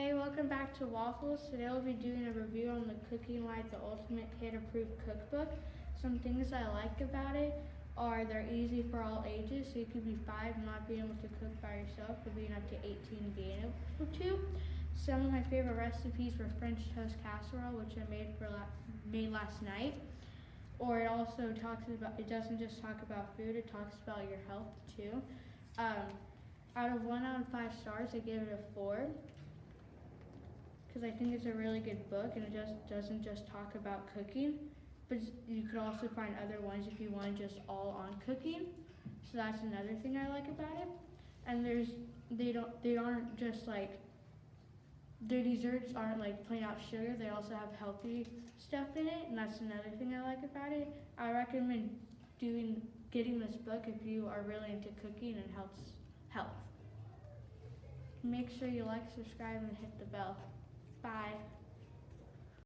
Hey, welcome back to Waffles. Today we'll be doing a review on the Cooking Light, the Ultimate Kid-Approved Cookbook. Some things I like about it are they're easy for all ages, so you could be 5 and not being able to cook by yourself, or being up to 18 and being able to. Some of my favorite recipes were French toast casserole, which I made last night. Or it also it doesn't just talk about food, it talks about your health too. Out of 1 out of 5 stars, I give it a 4. Because I think it's a really good book, and it just doesn't just talk about cooking, but you could also find other ones if you want just all on cooking. So that's another thing I like about it. And they aren't just like, their desserts aren't like plain out sugar. They also have healthy stuff in it, and that's another thing I like about it. I recommend getting this book if you are really into cooking and health. Make sure you like, subscribe, and hit the bell. Bye.